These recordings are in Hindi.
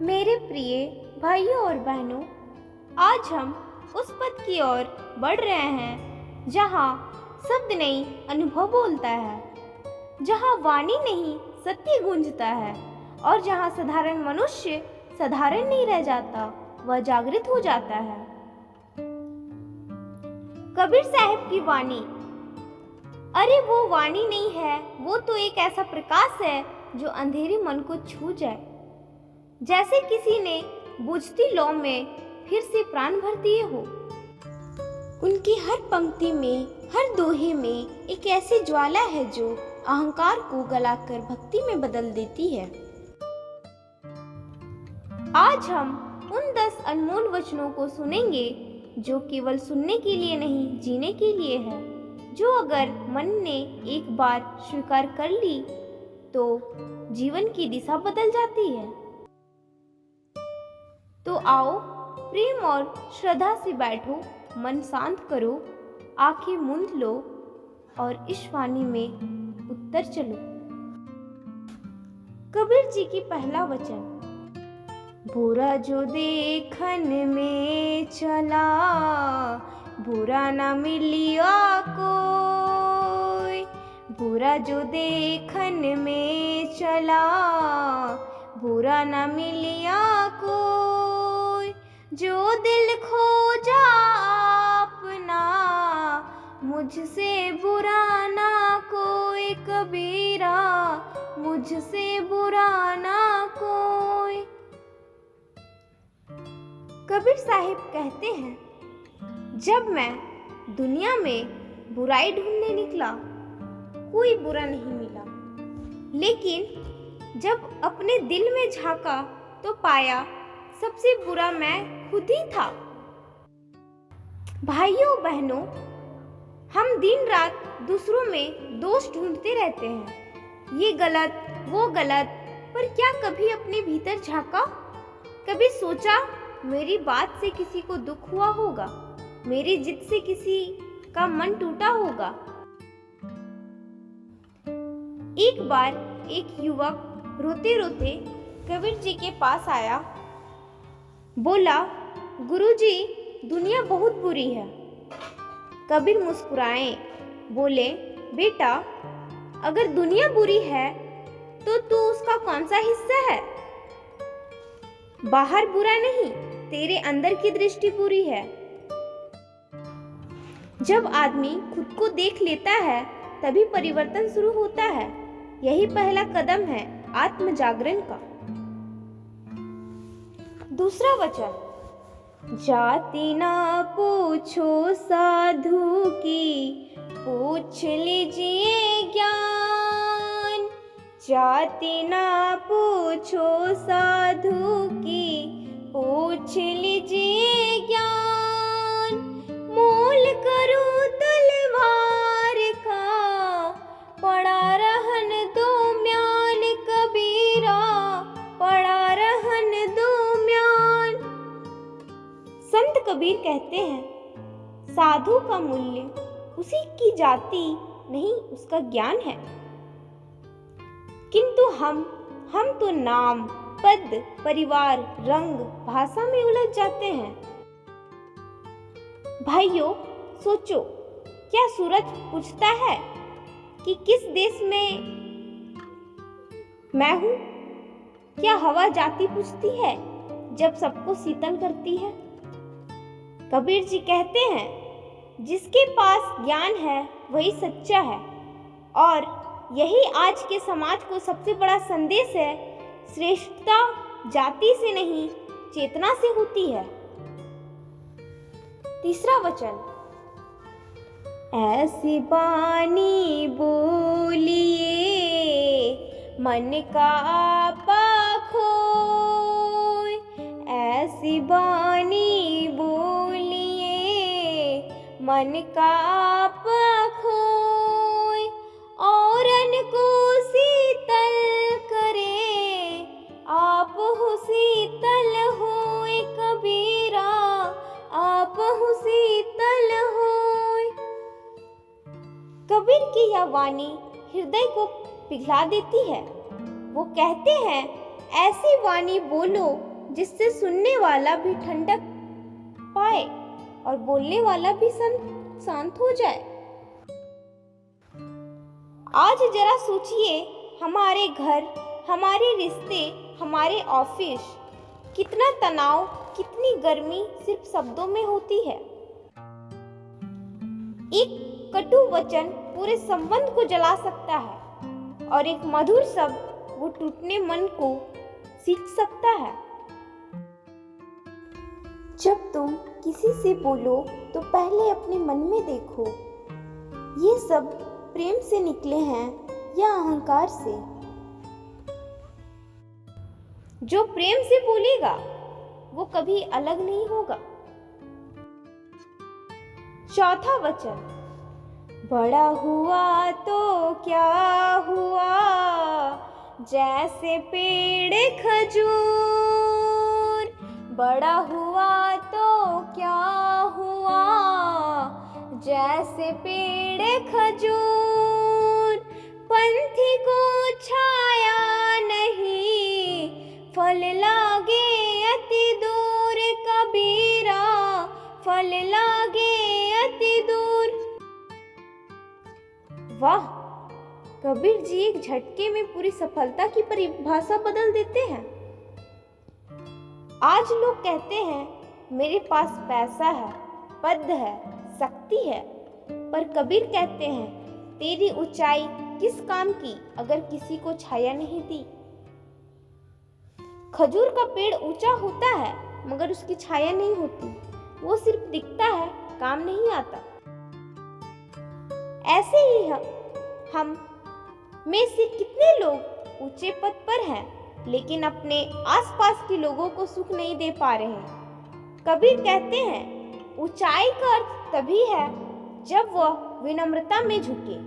मेरे प्रिय भाइयों और बहनों, आज हम उस पद की ओर बढ़ रहे हैं जहाँ शब्द नहीं अनुभव बोलता है, जहाँ वाणी नहीं सत्य गूंजता है और जहाँ साधारण मनुष्य साधारण नहीं रह जाता, वह जागृत हो जाता है। कबीर साहब की वाणी, अरे वो वाणी नहीं है, वो तो एक ऐसा प्रकाश है जो अंधेरे मन को छू जाए। जैसे किसी ने बुझती लौ में फिर से प्राण भर दिए हो। उनकी हर पंक्ति में, हर दोहे में एक ऐसी ज्वाला है जो अहंकार को गलाकर भक्ति में बदल देती है। आज हम उन 10 अनमोल वचनों को सुनेंगे जो केवल सुनने के लिए नहीं, जीने के लिए है, जो अगर मन ने एक बार स्वीकार कर ली तो जीवन की दिशा बदल जाती है। तो आओ, प्रेम और श्रद्धा से बैठो, मन शांत करो, आंखें मूंद लो और इस वाणी में उत्तर चलो। कबीर जी की पहला वचन, बुरा जो देखन में चला, बुरा ना मिलिया कोई। बुरा जो देखन में चला, बुरा ना मिलिया कोई। जो दिल खोजा अपना, मुझसे बुरा ना कोई। कबीरा, मुझसे बुरा ना कोई। कबीर साहिब कहते हैं, जब मैं दुनिया में बुराई ढूंढने निकला, कोई बुरा नहीं मिला, लेकिन जब अपने दिल में झांका तो पाया सबसे बुरा मैं खुद ही था। भाइयों बहनों, हम दिन रात दूसरों में दोष ढूंढते रहते हैं, ये गलत वो गलत, पर क्या कभी अपने भीतर झांका? कभी सोचा मेरी बात से किसी को दुख हुआ होगा, मेरी जिद से किसी का मन टूटा होगा? एक बार एक युवक रोते रोते कबीर जी के पास आया, बोला, गुरुजी, दुनिया बहुत बुरी है। कबीर मुस्कुराए, बोले, बेटा, अगर दुनिया बुरी है तो तू उसका कौन सा हिस्सा है? बाहर बुरा नहीं, तेरे अंदर की दृष्टि बुरी है। जब आदमी खुद को देख लेता है तभी परिवर्तन शुरू होता है। यही पहला कदम है आत्म जागरण का। दूसरा वचन, जाति ना पूछो साधु की, पूछ लीजिए ज्ञान। जाति ना पूछो साधु की, पूछ लीजिए ज्ञान। मोल करो तलवार का, पड़ा रहन दो म्यान। कबीरा, पड़ा रहन दो म्यान। संत कबीर कहते हैं, साधु का मूल्य उसी की जाति नहीं, उसका ज्ञान है। किंतु हम तो नाम, पद, परिवार, रंग, भाषा में उलझ जाते हैं। भाइयों, सोचो, क्या सूरज पूछता है कि किस देश में मैं हूं? क्या हवा जाति पूछती है जब सबको शीतल करती है? कबीर जी कहते हैं, जिसके पास ज्ञान है वही सच्चा है। और यही आज के समाज को सबसे बड़ा संदेश है। श्रेष्ठता जाति से नहीं, चेतना से होती है। तीसरा वचन, ऐसी बानी बोलिए, मन का आपा खोय। ऐसी बानी बोलिए, मन का आपा खोय। औरन को शीतल करे, आप हो शीतल होय। कबीरा, आप हो शीतल होय। कबीर की यह वाणी हृदय को पिघला देती है। वो कहते हैं, ऐसी वाणी बोलो जिससे सुनने वाला भी ठंडक पाए और बोलने वाला भी शांत हो जाए। आज जरा सोचिए, हमारे घर, हमारे रिश्ते, हमारे ऑफिस, कितना तनाव, कितनी गर्मी सिर्फ शब्दों में होती है। एक कटु वचन पूरे संबंध को जला सकता है और एक मधुर शब्द वो टूटने मन को सींच सकता है। जब तुम किसी से बोलो तो पहले अपने मन में देखो, ये सब प्रेम से निकले हैं या अहंकार से। जो प्रेम से बोलेगा वो कभी अलग नहीं होगा। चौथा वचन, बड़ा हुआ तो क्या हुआ, जैसे पेड़ खजूर। बड़ा हुआ तो क्या हुआ, जैसे पेड़ खजूर। पंथी को छाया नहीं, फल लागे अति दूर। कबीरा, फल लागे अति दूर। वाह, कबीर जी एक झटके में पूरी सफलता की परिभाषा बदल देते हैं। आज लोग कहते हैं मेरे पास पैसा है, पद है, शक्ति है, पर कबीर कहते हैं तेरी ऊंचाई किस काम की अगर किसी को छाया नहीं दी। खजूर का पेड़ ऊंचा होता है मगर उसकी छाया नहीं होती, वो सिर्फ दिखता है, काम नहीं आता। ऐसे ही हम में से कितने लोग ऊंचे पद पर हैं लेकिन अपने आसपास के लोगों को सुख नहीं दे पा रहे हैं। कबीर कहते हैं ऊंचाई का अर्थ तभी है जब वह विनम्रता में झुके।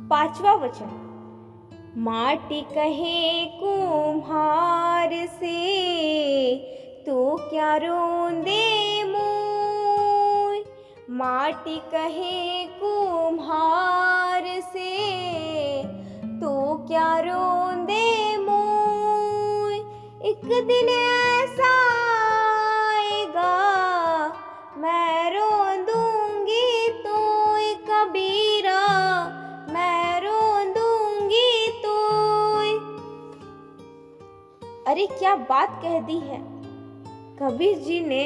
पांचवा वचन, माटी कहे कुम्हार से, तू क्या रोंदे मोय। माटी कहे कुम्हार से, तू क्या रोंदे मोय। एक दिन ऐसा आएगा मैं रो दूंगी तोय। कबीरा, मैं रो दूंगी तोय। अरे क्या बात कह दी है। कबीर जी ने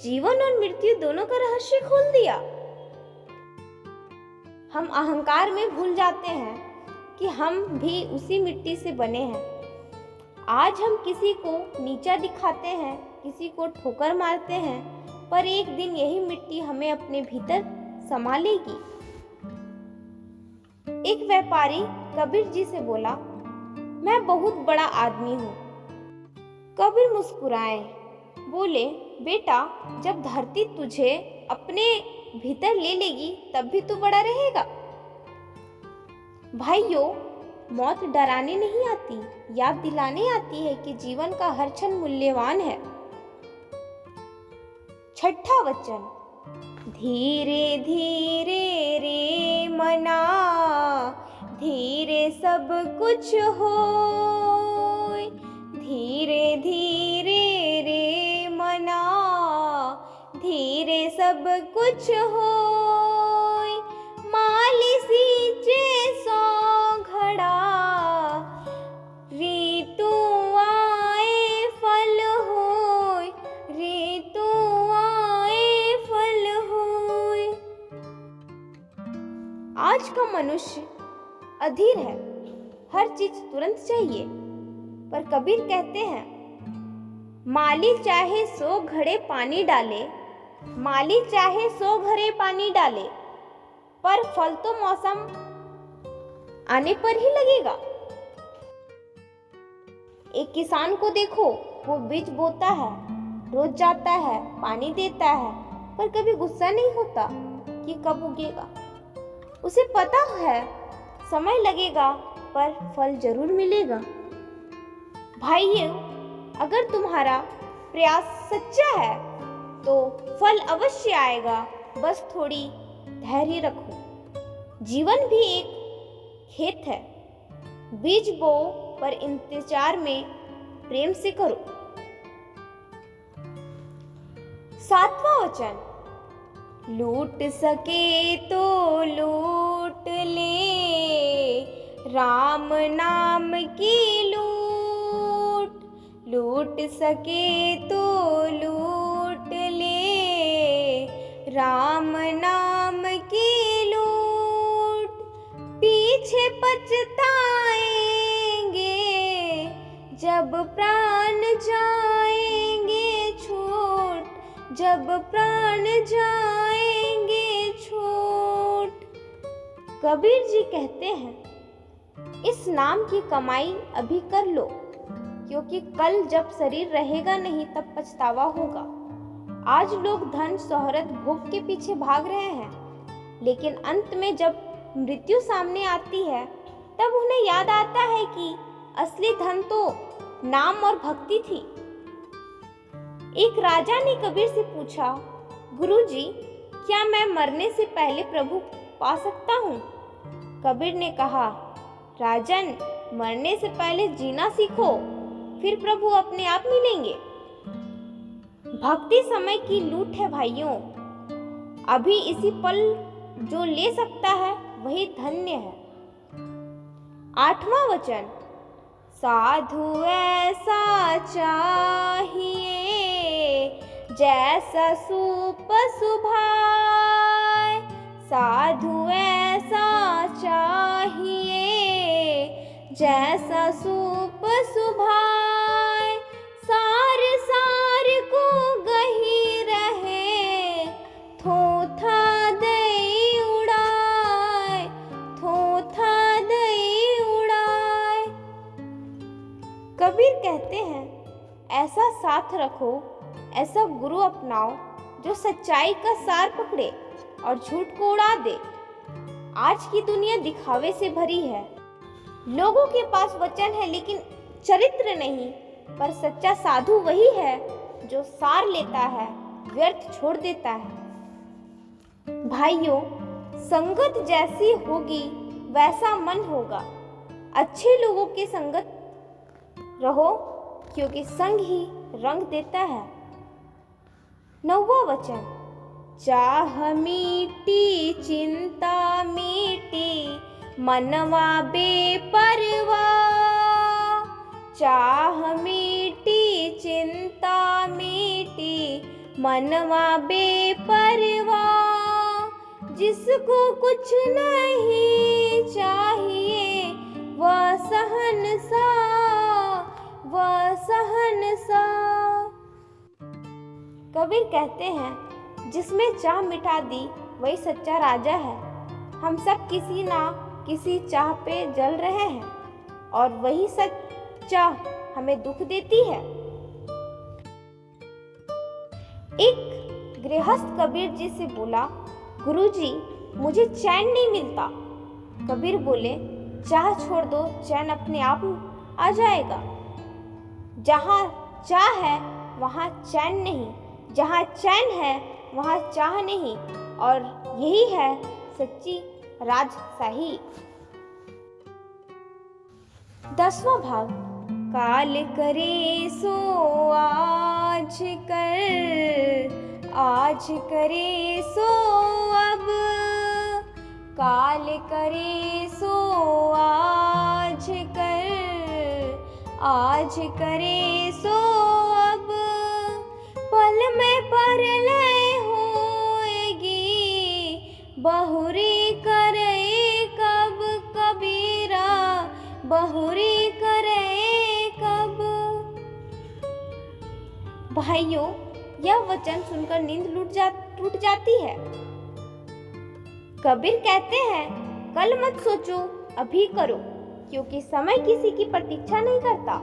जीवन और मृत्यु दोनों का रहस्य खोल दिया। हम अहंकार में भूल जाते हैं कि हम भी उसी मिट्टी से बने हैं। आज हम किसी को नीचा दिखाते हैं, किसी को ठोकर मारते हैं, पर एक दिन यही मिट्टी हमें अपने भीतर समा लेगी। एक व्यापारी कबीर जी से बोला, मैं बहुत बड़ा आदमी हूँ। कबीर मुस्कुराए, बोले, बेटा जब धरती तुझे अपने भीतर ले लेगी तब भी तू बड़ा रहेगा। भाइयों, मौत डराने नहीं आती, याद दिलाने आती है कि जीवन का हर क्षण मूल्यवान है। छठा वचन, धीरे धीरे रे मना, धीरे सब कुछ होय। धीरे धीरे रे मना, धीरे सब कुछ होय। माली सींचे सौ घड़ा, ऋतु आए फल होय। ऋतु आए फल होय। आज का मनुष्य अधीर है, हर चीज तुरंत चाहिए, पर कबीर कहते हैं माली चाहे 100 घड़े पानी डाले, माली चाहे 100 घड़े पानी डाले, पर फल तो मौसम आने पर ही लगेगा। एक किसान को देखो, वो बीज बोता है, रोज जाता है, पानी देता है, पर कभी गुस्सा नहीं होता कि कब उगेगा। उसे पता है समय लगेगा पर फल जरूर मिलेगा। भाइयों, अगर तुम्हारा प्रयास सच्चा है तो फल अवश्य आएगा, बस थोड़ी धैर्य रखो। जीवन भी एक खेत है, बीज बो पर इंतजार में प्रेम से करो। 7वां वचन, लूट सके तो लूट ले राम नाम की लूट, लूट सके तो लूट ले राम नाम की लूट, पीछे पछताएंगे जब प्राण जाएंगे छूट, जब प्राण जाएंगे छूट। कबीर जी कहते हैं, इस नाम की कमाई अभी कर लो, क्योंकि कल जब शरीर रहेगा नहीं तब पछतावा होगा। आज लोग धन शोहरत भोग के पीछे भाग रहे हैं, लेकिन अंत में जब मृत्यु सामने आती है तब उन्हें याद आता है कि असली धन तो नाम और भक्ति थी। एक राजा ने कबीर से पूछा, गुरुजी, क्या मैं मरने से पहले प्रभु पा सकता हूँ? कबीर ने कहा, राजन, मरने से पहले जीना सीखो, फिर प्रभु अपने आप मिलेंगे। भक्ति समय की लूट है भाइयों, अभी इसी पल जो ले सकता है वही धन्य है। 8वां वचन, साधु ऐसा चाहिए जैसा सूप सुभाए, साधु ऐसा चाहिए जैसा सूप सुभाए, सार सार को गही रहे थोथा दई उड़ाए, थोथा दई उड़ाए। कबीर कहते हैं, ऐसा साथ रखो, ऐसा गुरु अपनाओ जो सच्चाई का सार पकड़े और झूठ को उड़ा दे। आज की दुनिया दिखावे से भरी है, लोगों के पास वचन है लेकिन चरित्र नहीं, पर सच्चा साधु वही है जो सार लेता है, व्यर्थ छोड़ देता है। भाइयों, संगत जैसी होगी वैसा मन होगा। अच्छे लोगों की संगत रहो, क्योंकि संग ही रंग देता है। 9वां वचन, चाह मीठी चिंता मीठी मनवा बेपरवाह, चाह मीठी चिंता मीठी मनवा बेपरवाह, जिसको कुछ नहीं चाहिए वह सहनसा, वह सहनसा। कबीर कहते हैं, जिसमें चाह मिटा दी वही सच्चा राजा है। हम सब किसी ना किसी चाह पे जल रहे हैं और वही सच चाह हमें दुख देती है। एक गृहस्थ कबीर जी से बोला, गुरुजी, मुझे चैन नहीं मिलता। कबीर बोले, चाह छोड़ दो, चैन अपने आप आ जाएगा। जहाँ चाह है वहाँ चैन नहीं, जहाँ चैन है वहाँ चाह नहीं, और यही है सच्ची राजशाही। 10वां भाग, काल करे सो आज कर, आज करे सो अब, काल करे सो आज कर, आज करे सो अब, पल में परलय होएगी, बहुरी करे कब कबीरा, बहुरी करे कब। भाइयों, यह वचन सुनकर नींद टूट जाती है। कबीर कहते हैं, कल मत सोचो, अभी करो, क्योंकि समय किसी की प्रतीक्षा नहीं करता।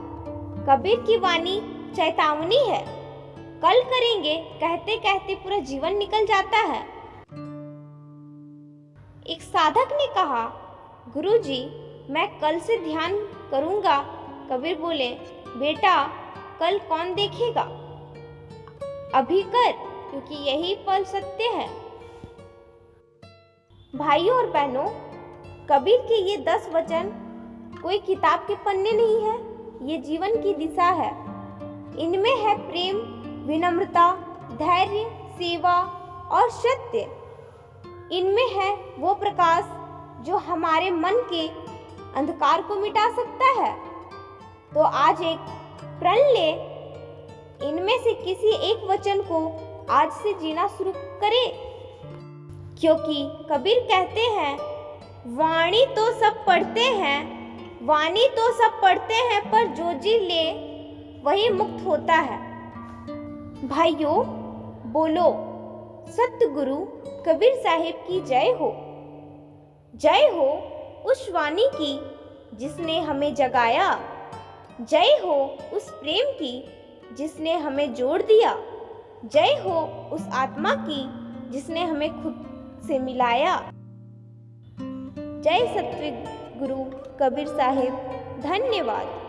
कबीर की वाणी चेतावनी है, कल करेंगे कहते कहते पूरा जीवन निकल जाता है। एक साधक ने कहा, गुरुजी, मैं कल से ध्यान करूंगा। कबीर बोले, बेटा, कल कौन देखेगा, अभी कर, क्योंकि यही पल सत्य है। भाइयों और बहनों, कबीर के ये 10 वचन कोई किताब के पन्ने नहीं है, ये जीवन की दिशा है। इनमें है प्रेम, विनम्रता, धैर्य, सेवा और सत्य। इनमें है वो प्रकाश जो हमारे मन के अंधकार को मिटा सकता है। तो आज एक प्रण ले, इनमें से किसी एक वचन को आज से जीना शुरू करें, क्योंकि कबीर कहते हैं, वाणी तो सब पढ़ते हैं, वाणी तो सब पढ़ते हैं, पर जो जी ले वही मुक्त होता है। भाइयों, बोलो सतगुरु कबीर साहिब की जय हो। जय हो उस वाणी की जिसने हमें जगाया, जय हो उस प्रेम की जिसने हमें जोड़ दिया, जय हो उस आत्मा की जिसने हमें खुद से मिलाया। जय सतगुरु कबीर साहिब। धन्यवाद।